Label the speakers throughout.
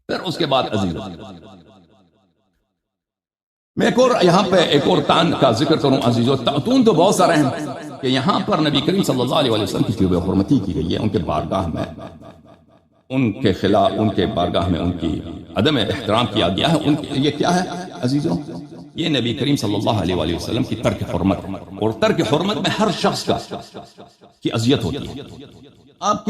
Speaker 1: پھر اس کے بعد عزیز. میں یہاں پہ ایک اور تان کا ذکر کروں عزیزو. تون تو بہت سارے ہیں کہ یہاں پر نبی کریم صلی اللہ علیہ وسلم کی بے حرمتی کی گئی ہے. ان کے بارگاہ میں ان کے خلاف، ان کے بارگاہ میں ان کی عدم احترام کیا گیا ہے. یہ کیا ہے عزیزو؟ یہ نبی کریم صلی اللہ علیہ وآلہ وسلم کی ترک حرمت. اور ترک حرمت میں ہر شخص کی اذیت ہوتی ہے. آپ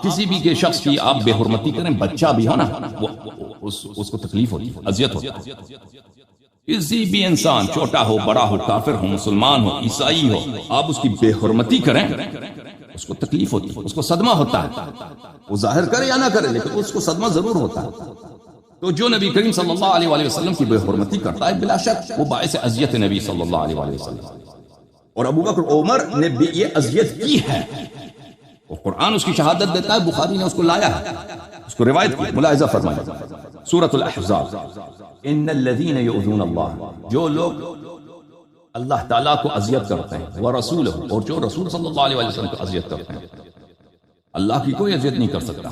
Speaker 1: کسی بھی کے شخص کی آپ بے حرمتی کریں، بچہ بھی ہو نا، اس کو تکلیف ہوتی ہے، اذیت ہوتی ہے. کسی بھی انسان، چھوٹا ہو، بڑا ہو، کافر ہو، مسلمان ہو، عیسائی ہو، آپ اس کی بے حرمتی کریں، اس کو تکلیف ہوتی ہے، اس کو صدمہ ہوتا ہے. وہ ظاہر کرے یا نہ کرے لیکن اس کو صدمہ ضرور ہوتا ہے. تو جو نبی کریم صلی اللہ علیہ وآلہ وسلم کی بے حرمتی کرتا ہے بلا شک وہ باعث اذیت نبی صلی اللہ علیہ وآلہ وسلم. اور ابو بکر عمر نے بھی یہ اذیت کی ہے، اور قرآن اس کی شہادت دیتا ہے. بخاری نے اس کو لایا ہے، اس کو روایت کی. ملاحظہ فرمائیں سورۃ الاحزاب. ان الذین یؤذون اللہ، جو لوگ اللہ تعالیٰ کو اذیت کرتے ہیں، ورسولہ، اور جو رسول صلی اللہ علیہ وسلم کو اذیت کرتے ہیں. اللہ کی کوئی اذیت نہیں کر سکتا.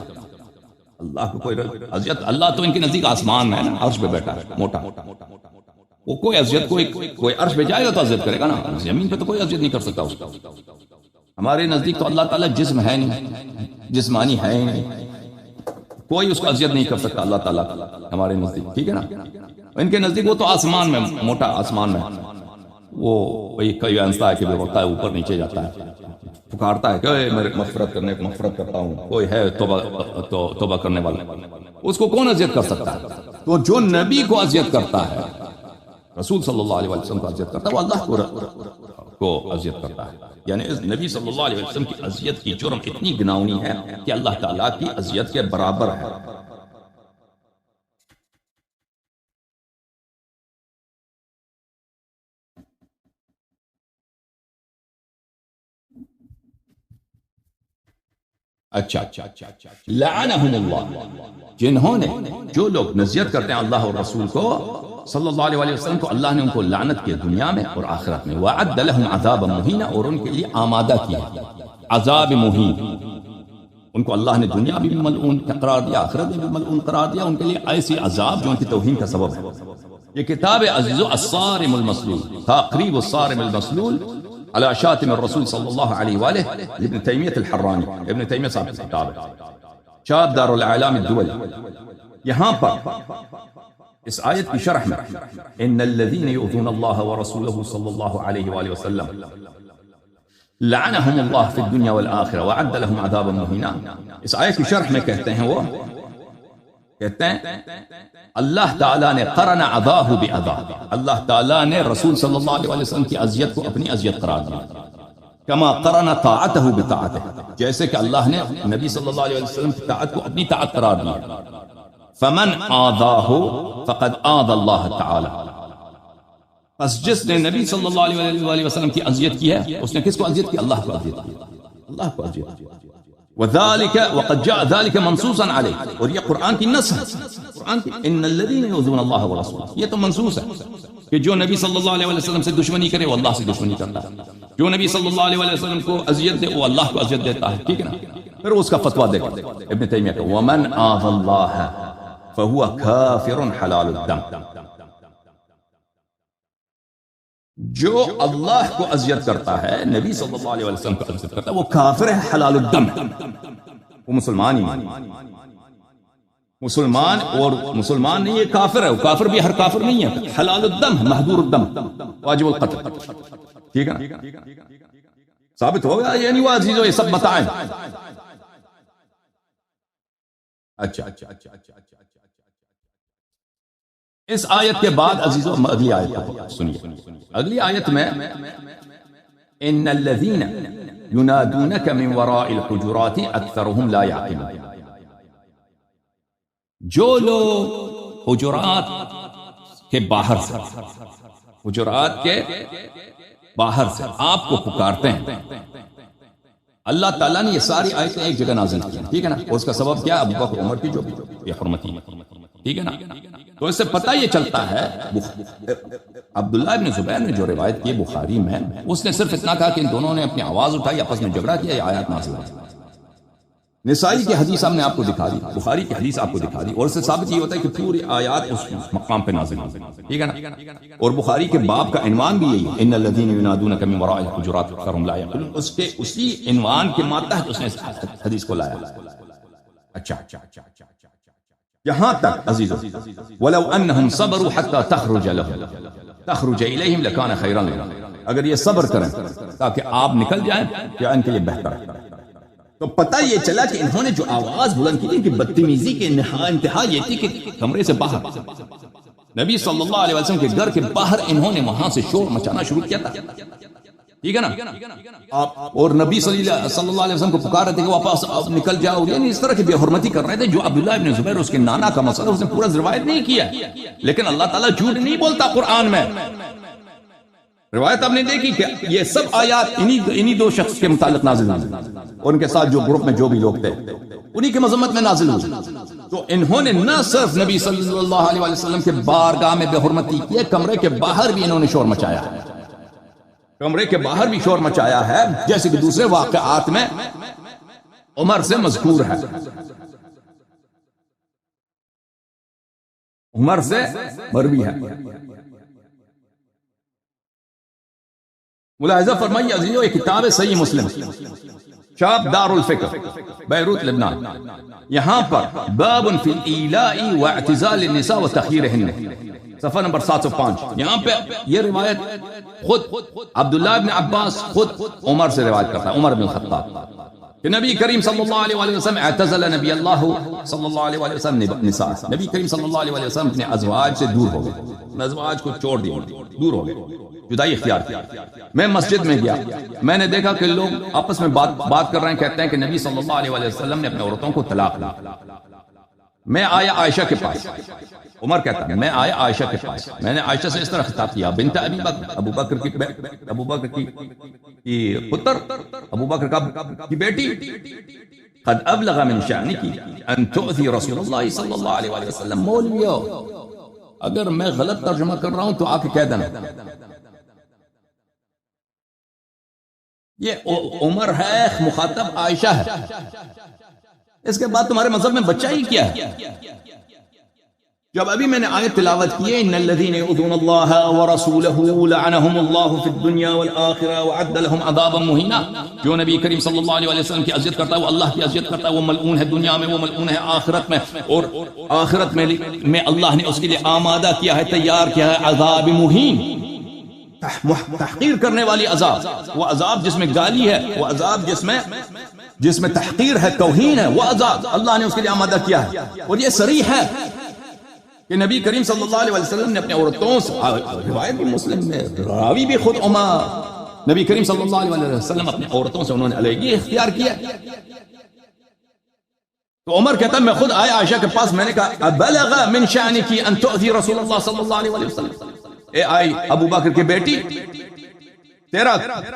Speaker 1: اللہ کو کوئی اذیت، اللہ تو ان کے نزدیک آسمان میں ہے نا، عرش پہ بیٹھا ہے موٹا. وہ کوئی اذیت، کوئی عرش پہ جائے گا تو اذیت کرے گا نا، زمین پہ تو کوئی اذیت نہیں کر سکتا اس کا. ہمارے نزدیک تو اللہ تعالیٰ جسم ہے نہیں، جسمانی ہے ہی نہیں، کوئی اس کو اذیت نہیں کر سکتا اللہ تعالیٰ ہمارے نزدیک. ٹھیک ہے نا. ان کے نزدیک وہ تو آسمان میں، موٹا آسمان میں، وہ کئی انستا ہے کہ وہ ہوتا ہے، اوپر نیچے جاتا ہے، پکارتا ہے کہ میرے مغفرت کرتا ہوں، کوئی ہے توبہ کرنے والا. اس کو کون اذیت کر سکتا ہے؟ تو جو نبی کو اذیت کرتا ہے، رسول صلی اللہ علیہ وسلم کو اذیت کرتا ہے، وہ اللہ کو اذیت کرتا ہے. یعنی اس نبی صلی اللہ علیہ وسلم کی اذیت کی جرم اتنی گناونی ہے کہ اللہ تعالیٰ کی اذیت کے برابر ہے. اچھا لعنہم اللہ، جنہوں نے، جو لوگ نزیت کرتے ہیں اللہ اور رسول کو صلی اللہ علیہ وسلم کو، اللہ نے ان کو لعنت کی دنیا میں اور آخرت میں. وَأَعَدَّ لَهُمْ عَذَابًا مُهِينًا، اور ان کے لیے آمادہ کیا عذاب مہین. ان کو اللہ نے دنیا بھی ملعون قرار دیا، آخرت میں بھی ملعون قرار دیا. ان کے لیے ایسی عذاب جو ان کی توہین کا سبب ہے. یہ کتاب عزیزو الصارم المسلول، تقریب الصارم المسلول على شاتم الرسول صلی اللہ علیہ وآلہ ابن تیمیہ الحرانی. ابن تیمیہ صاحب کی کتاب ہے، چاپ دار الاعلام الدولی. یہاں پر اس آیت کی شرح میں ان الذین یؤذون اللہ ورسولہ صلی اللہ علیہ وآلہ وسلم لعنہم اللہ فی الدنیا والآخرہ وعد لهم عذابا مہینا. اس آیت کی شرح میں کہتے ہیں، وہ کہتے ہیں اللہ تعالیٰ نے قرن عذاہ بعذا، اللہ تعالیٰ نے رسول صلی اللہ علیہ وسلم کی اذیت کو اپنی اذیت قرار دیا. کما قرن طاعتہ بطاعتہ، جیسے کہ اللہ نے نبی صلی اللہ علیہ وسلم کی طاعت کو اپنی طاعت قرار دیا. فمن آذاہ فقد آذى اللہ تعالی، پس جس نے نبی صلی اللہ علیہ وسلم کی اذیت کی ہے، اس نے کس کو اذیت کی؟ اللہ کو اذیت کی، اللہ کو اذیت کی. وذلك وقد جاء ذلك منصوصا عليه، اور یہ قرآن کی نص ہے، قرآن کی ان الذين يؤذون الله ورسوله، یہ تو منصوص ہے کہ جو نبی صلی اللہ علیہ وسلم سے دشمنی کرے وہ اللہ سے دشمنی کرتا ہے، جو نبی صلی اللہ علیہ وسلم کو اذیت دے وہ اللہ کو اذیت دیتا ہے. ٹھیک ہے نا. پھر اس کا فتویٰ دیکھیں ابن تیمیہ کا، ومن آذى الله فهو كافر حلال الدم، جو اللہ کو اذیت کرتا ہے، نبی صلی اللہ علیہ وسلم کو اذیت کرتا ہے، وہ کافر ہے، حلال الدم ہے، وہ مسلمان ہی نہیں. مسلمان اور مسلمان نہیں، یہ کافر ہے. وہ کافر بھی ہر کافر نہیں ہے، حلال الدم، محظور الدم، واجب القتل. ٹھیک ہے نا. ثابت ہو گیا یعنی وہ عزیزو یہ سب بتائیں. اچھا اس آیت کے بعد عزیزو اگلی آیت کو سنیے. اگلی آیت میں ان الذین ینادونک من وراء الحجرات اکثرهم لا یعقلون، جو لوگ حجرات کے باہر سے، حجرات کے باہر سے آپ کو پکارتے ہیں. اللہ تعالیٰ نے یہ ساری آیتیں ایک جگہ نازل کی. ٹھیک ہے نا. اس کا سبب کیا؟ ابو بکر عمر کی جو یہ حرمتی. ٹھیک ہے نا. تو اس سے پتہ یہ چلتا ہے، عبداللہ ابن زبیر نے جو روایت کی بخاری میں، اس نے صرف اتنا کہا کہ ان دونوں نے اپنی آواز اٹھائی، آپس میں جھگڑا کیا، یہ آیات نازل ہوئی. نسائی کی حدیث ہم نے آپ کو دکھا دی، بخاری کی حدیث آپ کو دکھا دی، اور اس سے ثابت یہ ہوتا ہے کہ پوری آیات اس مقام پہ نازل ہوئی، ٹھیک ہے نا؟ اور بخاری کے باب کا عنوان بھی یہی ہے، ان الذین ینادونک من وراء الحجرات اکثرهم لا یعقلون، اس کے اسی عنوان کے ماتحت اس نے اس حدیث کو لایا۔ اچھا یہاں تک عزیزو، ولو انہم صبروا حتی تخرج الیہم لکان خیرا لہم، اگر یہ صبر کریں تاکہ آپ نکل جائیں یا ان کے لیے بہتر ہے۔ تو پتہ یہ چلا کہ انہوں نے جو آواز بلند کی تھی کہ بدتمیزی کے انتہا یہ تھی کہ کمرے سے باہر نبی صلی اللہ علیہ وسلم کے گھر کے باہر انہوں نے وہاں سے شور مچانا شروع کیا تھا، ٹھیک ہے نا؟ اور نبی صلی اللہ علیہ وسلم کو پکار رہے تھے کہ واپس اب نکل جاؤ، یعنی اس طرح کی بے حرمتی کر رہے تھے جو عبداللہ ابن زبیر اس کے نانا کا مسئلہ اس نے پورا روایت نہیں کیا، لیکن اللہ تعالیٰ جھوٹ نہیں بولتا قرآن میں۔ روایت آپ نے دیکھی کہ یہ سب آیات انہی دو شخص کے متعلق نازل ہوئی، اور ان کے ساتھ جو گروپ میں جو بھی لوگ تھے انہی کی مذمت میں نازل ہوئی۔ تو انہوں نے نہ صرف نبی صلی اللہ علیہ وسلم کے بارگاہ میں بے حرمتی کی، کمرے کے باہر بھی انہوں نے شور مچایا ہے، کمرے کے باہر بھی شور مچایا ہے، جیسے کہ دوسرے واقعات میں عمر سے مذکور ہے، عمر سے مروی ہے۔ ملاحظہ فرمائیے عزیزو، یہ کتاب ہے صحیح مسلم، شاپ دار الفکر، بیروت لبنان، یہاں پر باب فی الایلاء واعتزال النساء وتخییرہن، صفحہ نمبر 705، یہاں پہ یہ روایت خود عبداللہ ابن عباس خود عمر سے روایت کرتا ہے، عمر بن الخطاب، کہ نبی کریم صلی اللہ علیہ وسلم اعتزل نبی اللہ صلی اللہ علیہ وسلم نساء، نبی کریم صلی اللہ علیہ وسلم اپنے ازواج سے دور ہو گئے، ازواج کو چھوڑ دیا، دور ہو گئے، جدائی اختیار کیا۔ میں مسجد میں گیا، میں نے دیکھا کہ لوگ آپس میں بات کر رہے ہیں، کہتے ہیں کہ نبی صلی اللہ علیہ وسلم نے اپنے عورتوں کو طلاق دی۔ میں آیا عائشہ کے پاس، عمر کہتا ہے میں آیا عائشہ کے پاس، میں نے عائشہ سے اس طرح خطاب کیا، بنت ابی بکر، ابو بکر کی پتر، ابو بکر کی بیٹی، قد ابلغ من شأنک ان تؤذی رسول اللہ صلی اللہ علیہ وسلم، مولویو اگر میں غلط ترجمہ کر رہا ہوں تو آ کے کہہ دینا، یہ عمر ہے، مخاطب عائشہ ہے، اس کے بعد تمہارے مذہب میں بچہ ہی کیا ہے؟ جب ابھی میں نے آیت تلاوت کی ہے، ان الذین یؤذون اللہ ورسولہ لعنہم اللہ فی الدنیا والآخرہ وعد لہم عذابا مہینا، جو نبی کریم صلی اللہ علیہ وسلم کی عزت کرتا ہے وہ اللہ کی عزت کرتا ہے، وہ ملعون ہے دنیا میں، وہ ملعون ہے آخرت میں، اور آخرت میں اللہ نے اس کے لیے آمادہ کیا ہے، تیار کیا ہے عذاب مہین، تحقیر کرنے والی عذاب، وہ عذاب جس میں گالی ہے، وہ عذاب جس میں تحقیر ہے، توہین ہے، وہ عذاب اللہ نے اس کے لیے آمادہ کیا ہے۔ اور یہ صریح ہے کہ نبی کریم صلی اللہ علیہ وسلم نے اپنے عورتوں سے، روایت بھی مسلم میں، راوی بھی خود عمر، نبی کریم صلی اللہ علیہ وسلم اپنے عورتوں سے انہوں نے علیحدگی اختیار کیا۔ تو عمر کہتا ہے میں خود آیا عائشہ کے پاس، میں نے کہا ابلغ من شأنک ان تؤذی رسول اللہ صلی اللہ علیہ وسلم، اے آئی ابو بکر کی بیٹی،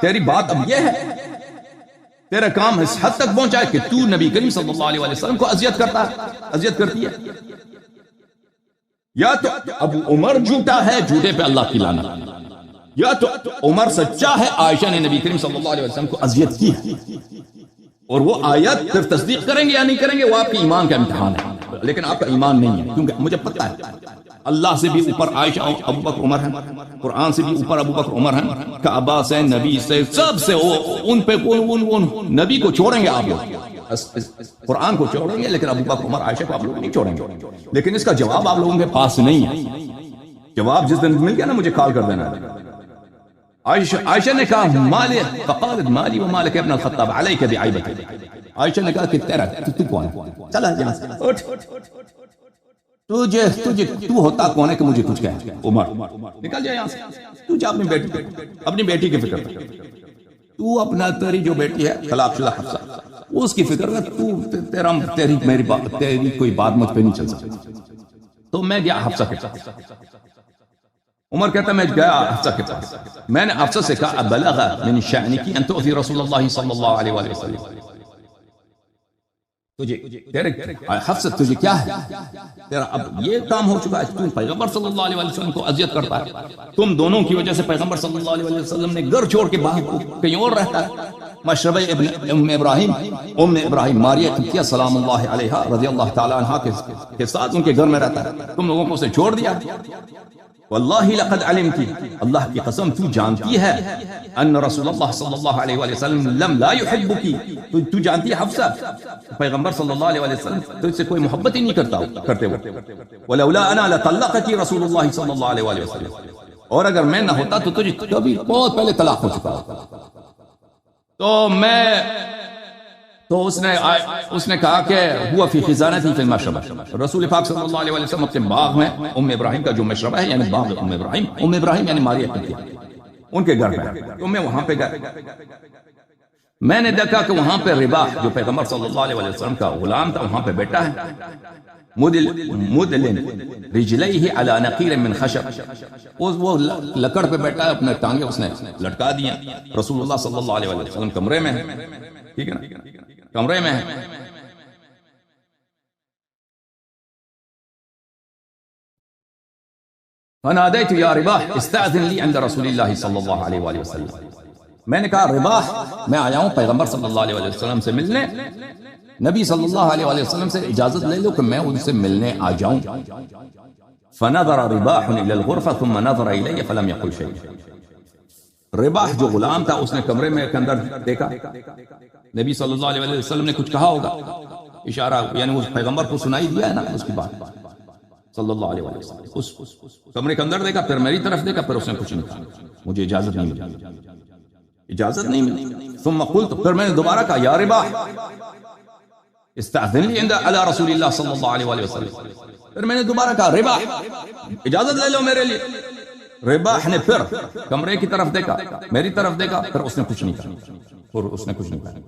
Speaker 1: تیری بات اب یہ ہے، تیرا کام اس حد تک پہنچا ہے کہ تو نبی کریم صلی اللہ علیہ وسلم کو اذیت کرتا ہے، اذیت کرتی ہے، یا تو ابو عمر جھوٹا ہے، جھوٹے پہ اللہ کی لعنت، یا تو عمر سچا ہے، عائشہ نے نبی کریم صلی اللہ علیہ وسلم کو اذیت کی ہے۔ اور وہ آیت پھر تصدیق کریں گے یا نہیں کریں گے وہ آپ کے ایمان کا امتحان ہے، لیکن آپ کا ایمان نہیں ہے، کیونکہ مجھے پتہ ہے اللہ سے بھی اوپر عائشہ ابو بکر عمر ہیں، قرآن سے بھی اوپر ابو بکر عمر ہیں، کعبہ سے، نبی سے، سب سے، ان پہ نبی کو چھوڑیں گے آپ لوگ، قرآن کو چھوڑیں گے، لیکن ابو بکر عمر عائشہ کو آپ لوگ نہیں چھوڑیں گے۔ لیکن اس کا جواب آپ لوگوں کے پاس نہیں ہے، جواب جس دن مل گیا نا مجھے کال کر دینا۔ عائشہ نے کہا مالی، فقالت مالی و مالک ابن الخطاب علیک بعیبتی، عائشہ نے کہا کہ تیرا تو کون ہے، چلا یہاں سے اٹھ، تو ہوتا کون ہے کہ مجھے کچھ کہے، عمر نکل جائے یہاں سے، تو جا اپنی بیٹی کی فکر کر، تو اپنا تیری جو بیٹی ہے طلاق شدہ حفصہ اس کی فکر کر، تیری کوئی بات مجھ پہ نہیں چل سکتی۔ تو میں گیا حفصہ کے پاس، عمر کہتا میں گیا حفصہ کے پاس، میں نے حفصہ سے کہا بلغ من شأنک ان تؤذی رسول اللہ صلی اللہ علیہ وسلم، تجھے تیرے حفصت تجھے کیا ہے؟ تیرا اب یہ کام ہو چکا ہے، تم پیغمبر صلی اللہ علیہ وسلم کو اذیت کرتا ہے، تم دونوں کی وجہ سے پیغمبر صلی اللہ علیہ وسلم نے گھر چھوڑ کے باہر کہیں اور رہتا ہے، مشربہ ام ابراہیم ماریہ قبطیہ سلام اللہ علیہا رضی اللہ تعالی عنہ کے ساتھ ان کے گھر میں رہتا ہے، تم لوگوں کو اسے چھوڑ دیا۔ واللہ لقد علمتی، اللہ کی قسم تو جانتی ہے، ان رسول اللہ صلی اللہ علیہ وآلہ وسلم لا يحبکی، تو جانتی ہے حفصہ پیغمبر صلی اللہ علیہ وآلہ وسلم تو اس سے کوئی محبت ہی نہیں کرتے وہ، ولولا انا لطلقکی رسول اللہ صلی اللہ علیہ وآلہ وسلم، اور اگر میں نہ ہوتا تو تجھے کبھی بہت پہلے طلاق ہو چکا ہوتا۔ تو اس نے کہا کہ ہوا فی خزانتی فی المشربہ، رسول پاک صلی اللہ علیہ وسلم اپنے باغ میں ام ابراہیم کا جو مشربہ ہے، یعنی باغ ام ابراہیم یعنی ماریہ قبطیہ، ان کے گھر پہ، تو میں وہاں پہ گیا، میں نے دیکھا کہ وہاں پہ رباح جو پیغمبر صلی اللہ علیہ وسلم کا غلام تھا وہاں پہ بیٹھا ہے، مدلن رجلیہ علی نقیر من خشب، وہ لکڑ پہ بیٹھا ہے، اپنے ٹانگیں اس نے لٹکا دیا، رسول اللہ صلی اللہ علیہ وسلم کمرے میں ہے، ٹھیک ہے نا، کمرے میں ہے، فنادیت یا رباح استأذن لی عند رسول اللہ صلی اللہ علیہ وآلہ وسلم، میں نے کہا رباح میں آیا ہوں پیغمبر صلی اللہ علیہ وسلم سے ملنے، نبی صلی اللہ علیہ وسلم سے اجازت لے لو کہ میں ان سے ملنے آ جاؤں۔ فنظر رباح الى الغرفة ثم نظر الي فلم يقل شيئا، رباح جو غلام تھا اس نے کمرے میں کے اندر دیکھا، نبی صلی اللہ علیہ وسلم نے کچھ کہا ہوگا، اشارہ یعنی اس پیغمبر کو سنائی دیا ہے نا اس کی بات، صلی اللہ علیہ وسلم اس کمرے کے اندر دیکھا، پھر میری طرف دیکھا، پھر اس نے کچھ نہیں کہا، مجھے اجازت نہیں ملی، ثم قلت، پھر میں نے دوبارہ کہا یا رباح استأذن لی علی رسول اللہ صلی اللہ علیہ وسلم، پھر میں نے دوبارہ کہا رباح اجازت لے لو میرے لیے، رباح نے پھر کمرے کی طرف دیکھا، میری طرف دیکھا، پھر اس نے کچھ نہیں کہا،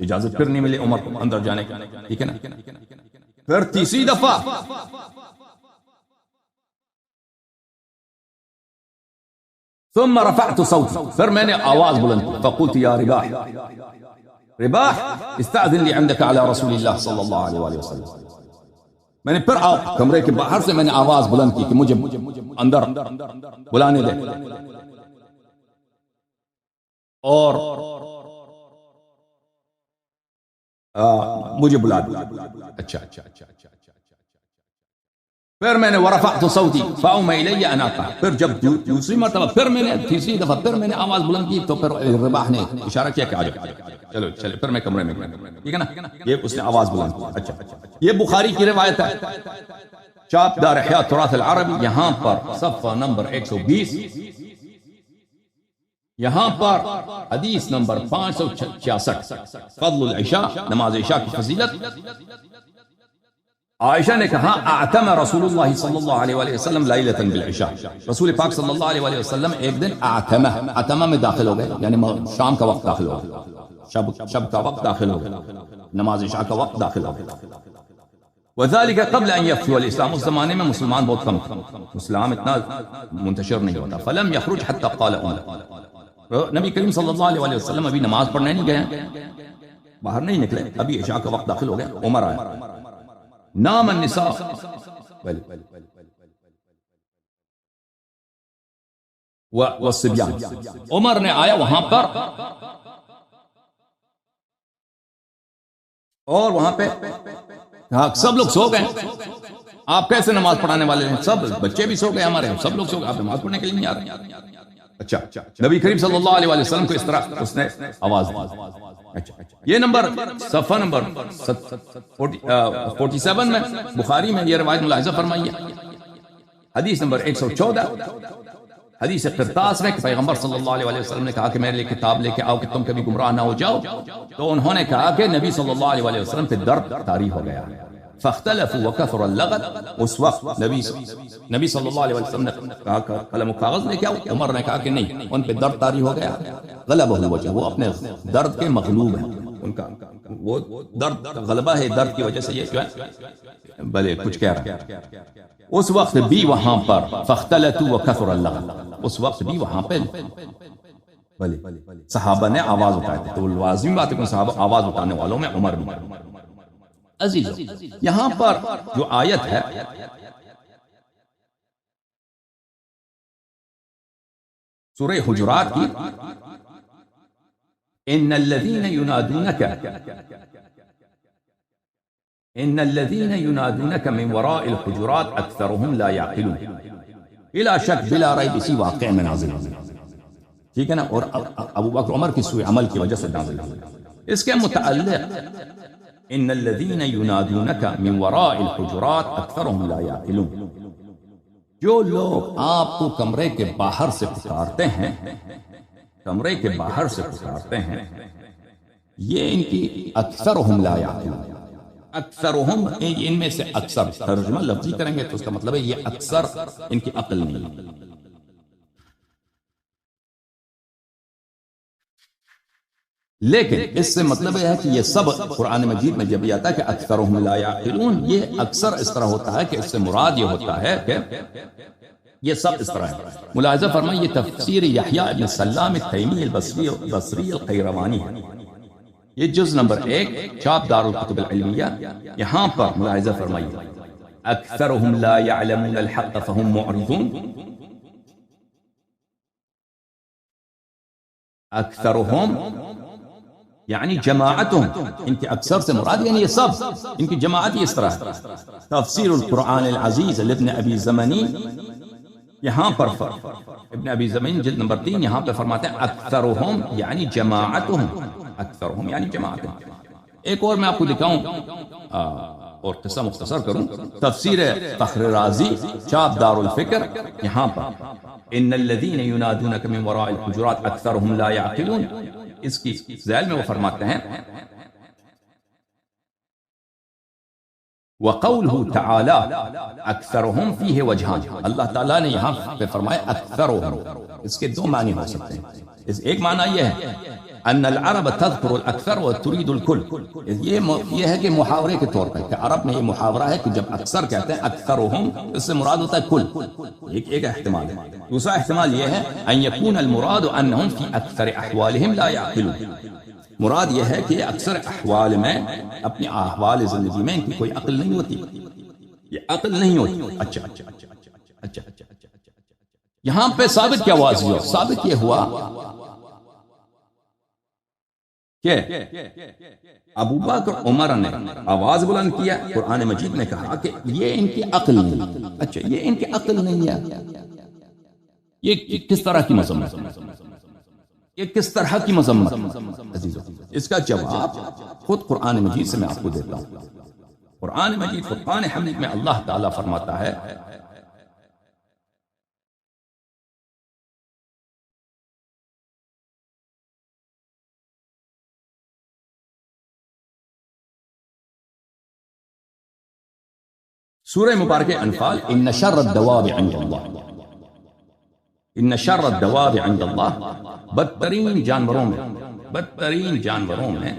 Speaker 1: اجازت پھر نہیں ملی عمر کو اندر جانے کا، ٹھیک ہے نا، پھر تیسری دفعہ ثم رفعت صوتی، پھر میں نے آواز بلند کی، فقلت یا رباح استأذن لی عندك على رسول اللہ صلی اللہ علیہ وآلہ وسلم، میں نے پھر کمرے کے باہر سے میں نے آواز بلند کی کہ مجھے اندر بلانے دے، اور مجھے بلا دیا، اچھا، پھر میں نے ورفعت صوتی فاؤم الی ان اقع، پھر جب دوسری مرتبہ پھر میں نے تیسری دفعہ پھر میں نے آواز بلند کی تو پھر رباح نے اشارہ کیا کہ آ جاؤ، چلو پھر میں کمرے میں گیا، ٹھیک ہے نا، یہ اس نے آواز بلند کی۔ اچھا، یہ بخاری کی روایت ہے، چاپ دار احیاء تراث العربی، یہاں پر صفحہ نمبر 120، یہاں پر حدیث نمبر 566، فضل العشاء، نماز عشاء کی فضیلت۔ عائشہ نے کہا اعتم رسول اللہ صلی اللہ علیہ وآلہ وسلم لیلۃ بالعشاء، رسول پاک صلی اللہ علیہ وآلہ وسلم ایک دن اعتمہ میں داخل ہو گئے، یعنی شام کا وقت داخل ہو گیا، شب کا وقت داخل ہو گیا، نماز عشاء کا وقت داخل ہو گیا، وذلك قبل ان يفتح الاسلام، اس زمانے میں مسلمان بہت کم تھے، اسلام اتنا منتشر نہیں ہوتا، فلم يخرج حتى قال عمر، نبی کریم صلی اللہ علیہ وآلہ وسلم ابھی نماز پڑھنے نہیں گئے، باہر نہیں نکلے، ابھی عشاء کا وقت داخل ہو گیا، عمر آیا، نام النساء والصبیان، عمر نے آیا وہاں پر اور وہاں پہ سب لوگ سو گئے، آپ کیسے نماز پڑھانے والے ہیں، سب بچے بھی سو گئے ہمارے، سب لوگ سو گئے، آپ نماز پڑھنے کے لیے نہیں آ رہے۔ اچھا، نبی کریم صلی اللہ علیہ وسلم کو اس طرح اس نے آواز دی۔ یہ نمبر صفحہ نمبر 47 میں بخاری میں یہ روایت ملاحظہ فرمائیے، حدیث نمبر 114، حدیث قرطاس میں کہ پیغمبر صلی اللہ علیہ وسلم نے کہا کہ میرے لیے کتاب لے کے آؤ کہ تم کبھی گمراہ نہ ہو جاؤ، تو انہوں نے کہا کہ نبی صلی اللہ علیہ وسلم پہ درد طاری ہو گیا، فاختلفوا وكثر اللغط، اس وقت نبی صلی اللہ علیہ وسلم نے کہا کہ قلم و کاغذ لے کے آؤ، عمر نے کہا کہ نہیں، ان پہ درد طاری ہو گیا، غلبہ الوجہ، وہ اپنے درد کے مغلوب ہیں، ان کا وہ درد غلبہ ہے، درد کی وجہ سے یہ جو ہے بھلے کچھ کہہ رہا ہے، اس وقت بھی وہاں پر فاختلطوا وكثر اللغط، اس وقت بھی وہاں پہ صحابہ نے آواز اٹھائی تھی، تو لازمی بات ہے کہ صحابہ آواز اٹھانے والوں میں عمر بھی، عزیزو، یہاں پر جو آیت ہے سورہ حجرات کی، ان الذین ینادونک من وراء الحجرات اکثرهم لا یعقلون، بلا شک بلا ریب اسی واقعے میں نازل ہوئی، ٹھیک ہے نا، اور ابو بکر عمر کی سوء عمل کی وجہ سے نازل ہوئی۔ اس کے متعلق ان الذین ینادونک من وراء الحجرات اکثرهم لا یعقلون، جو لوگ آپ کو کمرے کے باہر سے پکارتے ہیں، کمرے کے باہر سے پکارتے ہیں، یہ ان کی اکثرهم لا یعقلون، اکثرهم ان میں سے اکثر، ترجمہ لفظی کریں گے تو اس کا مطلب ہے یہ اکثر ان کی عقل نہیں ہے۔ لیکن اس سے مطلب یہ ہے کہ یہ سب قرآن مجید میں جب یہ آتا ہے کہ اکثرهم لا یعقلون، یہ اکثر اس طرح ہوتا ہے کہ اس سے مراد یہ ہوتا ہے کہ یہ سب اس طرح ہے۔ ملاحظہ فرمائیں، یہ تفسیر یحییٰ ابن سلام التیمی البصری القیروانی ہے، یہ جز نمبر 1 چاپ دار الکتب العلمیہ۔ یہاں پر ملاحظہ فرمائیے، اکثرهم لا يعلمون الحق فهم معرضون، اکثرهم یعنی جماعتهم، ان کے اکثر سے مراد یعنی یہ سب، ان کی جماعت اس طرح ہے۔ تفسیر القرآن العزیز لابن ابی زمنی، یہاں پر ابن ابی زمین جلد نمبر 3 یہاں پہ فرماتے ہیں اکثرهم یعنی جماعتهم، اکثرهم یعنی جماعتهم۔ ایک اور میں آپ کو دکھاؤں اور قصہ مختصر کروں، تفسیر فخر رازی چاپ دار الفکر، یہاں پر ان الذین ینادونک من وراء الحجرات اکثرهم لا یعقلون، اس کی ذیل میں وہ فرماتے ہیں وقوله تعالی اکثرهم فیہ وجہان، اللہ تعالیٰ نے یہاں پہ فرمایا اکثرهم، اس کے دو معنی ہو سکتے ہیں۔ ایک معنی یہ ہے ان العرب تذکر الاکثر وترید الکل، یہ ہے کہ محاورے کے طور پر کہ عرب میں یہ محاورہ ہے کہ جب اکثر کہتے ہیں اکثرهم، اس سے مراد ہوتا ہے کل، ایک احتمال ہے۔ دوسرا احتمال یہ ہے ان یکون المراد انہم فی اکثر احوالہم لا یعقلون، مراد یہ ہے کہ اکثر احوال میں، اپنی احوال زندگی میں ان کی کوئی عقل نہیں ہوتی، یہ عقل نہیں ہوتی۔ اچھا، یہاں پہ ثابت کیا واضح ہوا؟ ثابت یہ ہوا کہ ابو بکر عمر نے آواز بلند کیا، قرآن مجید نے کہا کہ یہ ان کی عقل نہیں۔ اچھا، یہ ان کی عقل نہیں ہے، یہ کس طرح کی مذمت، یہ کس طرح کی مذمت؟ عزیزو، اس کا جواب خود قرآن مجید سے میں آپ کو دیتا ہوں۔ قرآن مجید فرقان حمید میں اللہ تعالیٰ فرماتا ہے سورہ مبارک انفال، ان شر الدواب عند اللہ، ان شر الدواب عند اللہ، بدترین جانوروں میں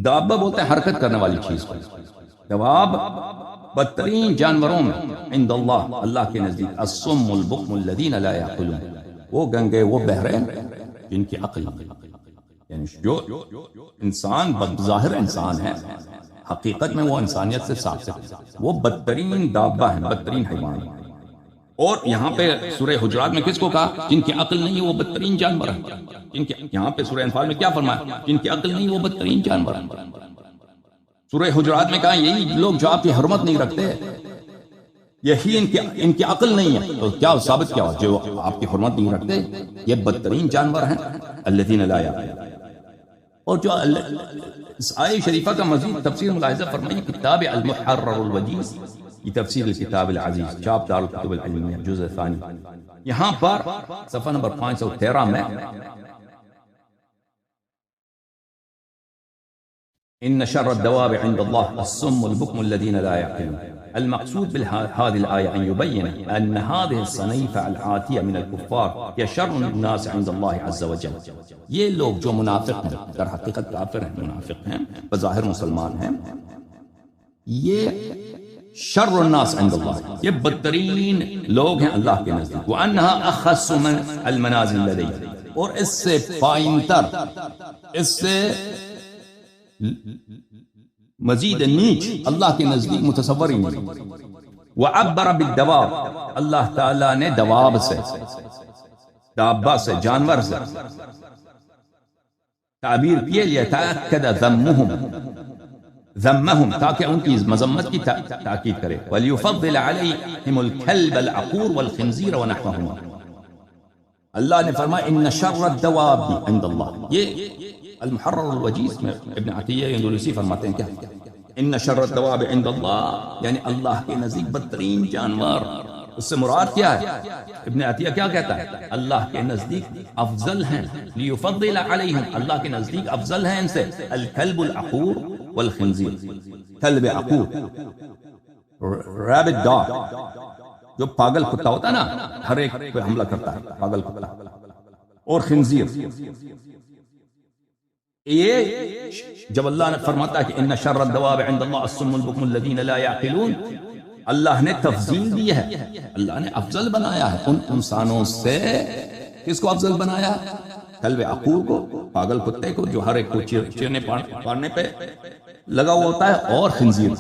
Speaker 1: دابہ بولتے ہیں حرکت کرنے والی چیز کو، دواب بدترین جانوروں میں عند اللہ، اللہ کے نزدیک، الصم البکم الذین لا یعقلون، وہ گنگے، وہ بہرے جن کی عقل نہیں، یعنی جو انسان بظاہر انسان ہے، حقیقت میں وہ انسانیت سے صاف، وہ بدترین دابہ ہیں، بدترین حیوان ہیں۔ اور یہاں پہ سورہ حجرات میں کس کو کہا؟ جن کی عقل نہیں ہے وہ بدترین جانور ہیں، جن کی، یہاں پہ سورہ انفال میں کیا فرمایا؟ جن کی عقل نہیں وہ بدترین جانور ہیں۔ سورہ حجرات میں کہا یہی لوگ جو آپ کی حرمت نہیں رکھتے، یہی ان کی عقل نہیں ہے، تو کیا ثابت کیا ہوا؟ جو آپ کی حرمت نہیں رکھتے یہ بدترین جانور ہیں، الذین لا یعقلون۔ اور جو اس آیہ شریفہ کا مزید تفسیر ملاحظہ فرمائیے، کتاب المحرر الوجیز، یہ تفسیر الکتاب العزیز، چاپ دار الکتب العلمیہ، جزء ثانی، یہاں پر صفحہ نمبر 513 میں ان شر الدواب عند الله الصم البكم الذين لا يعقلون، المقصود بهذه الآية أن يبين أن هذه الصنيفة الآتية من الكفار هي شر الناس عند الله عز وجل، یہ لوگ جو منافق ہیں، در حقیقت کافر ہیں، منافق ہیں، بظاہر مسلمان ہیں، یہ شر الناس عند اللہ، یہ بدترین لوگ ہیں اللہ کے نزدیک، وأنها أخص من المنازل لديه، اور اس سے پائن تر، اس سے مزید نیچ اللہ کے نزدیک متصور ہی نہیں۔ وعبر بالدواب، اللہ تعالیٰ نے دواب سے، دابہ سے، جانور سے تعبیر کیے، لیتأکد ذمہم تاکہ ان کی مذمت کی تاکید کرے، ولیفضل علیہم الکلب العقور والخنزیر ونحوہما۔ اللہ نے فرمایا ان شر الدواب عند اللہ، یہ المحرر الوجیز میں ابن عطیہ اندلسی فرماتے ہیں کیا، ان شر الدواب عند اللہ یعنی اللہ کے نزدیک بدترین جانور، اس سے مراد کیا ہے؟ ابن عطیہ کیا کہتا ہے؟ اللہ کے نزدیک افضل ہیں، لیفضل علیہم، اللہ کے نزدیک افضل ہیں ان سے، الکلب العقور والخنزیر، کلب عقور رابٹ ڈاگ جو پاگل کتا ہوتا ہے نا، ہر ایک پہ حملہ کرتا ہے، پاگل کتا، اور خنزیر۔ یہ جب اللہ نے فرماتا ہے کہ ان شر الدواب عند اللہ الصم البکم الذین لا یعقلون، اللہ نے تفضیل دی ہے، اللہ نے افضل بنایا ہے ان انسانوں سے۔ کس کو افضل بنایا ہے؟ کلب عقور کو، پاگل کتے کو جو ہر ایک کو چیرنے پاڑنے پہ لگا ہوا ہوتا ہے، اور خنزیر۔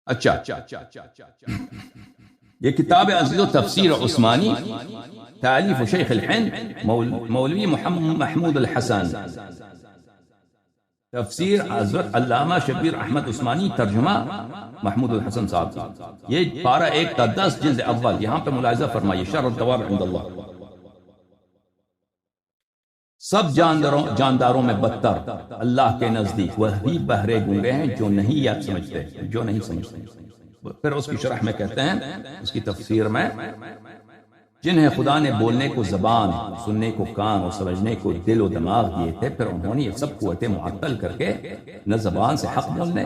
Speaker 1: اچھا، یہ کتاب عزیز و تفسیر عثمانی تالیف شیخ الہند مولوی محمود الحسن، تفسیر حضرت علامہ شبیر احمد عثمانی، ترجمہ محمود الحسن صاحب کا، یہ پارہ 1 تا 10 جلد اول، یہاں پہ ملاحظہ فرمائیے، شر الدواب عند اللہ، سب جانداروں میں بدتر اللہ کے نزدیک وہی بہرے گونگے ہیں جو نہیں یاد سمجھتے، جو نہیں سمجھتے۔ پھر اس کی شرح میں کہتے ہیں، اس کی تفسیر میں، جنہیں خدا نے بولنے کو زبان، سننے کو کان اور سمجھنے کو دل و دماغ دیے تھے، پھر انہوں نے یہ سب قوتیں معطل کر کے نہ زبان سے حق بولنے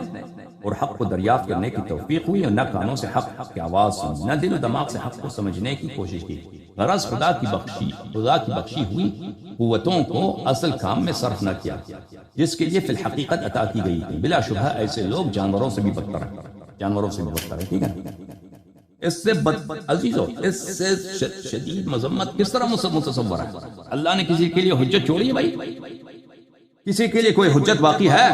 Speaker 1: اور حق کو دریافت کرنے کی توفیق ہوئی، اور نہ کانوں سے حق کی آواز سنی، نہ دل و دماغ سے حق کو سمجھنے کی کوشش کی۔ غرض خدا کی بخشی ہوئی قوتوں کو اصل کام میں صرف نہ کیا جس کے لیے فی الحقیقت عطا کی گئی تھی۔ بلا شبہ ایسے لوگ جانوروں سے بھی بدتر ہیں، ٹھیک ہے۔ اس سے عزیزو، اس سے شدید مذمت کس طرح متصور ہے؟ اللہ نے کسی کے لیے حجت چھوڑی ہے بھائی؟ کسی کے لیے کوئی حجت باقی ہے؟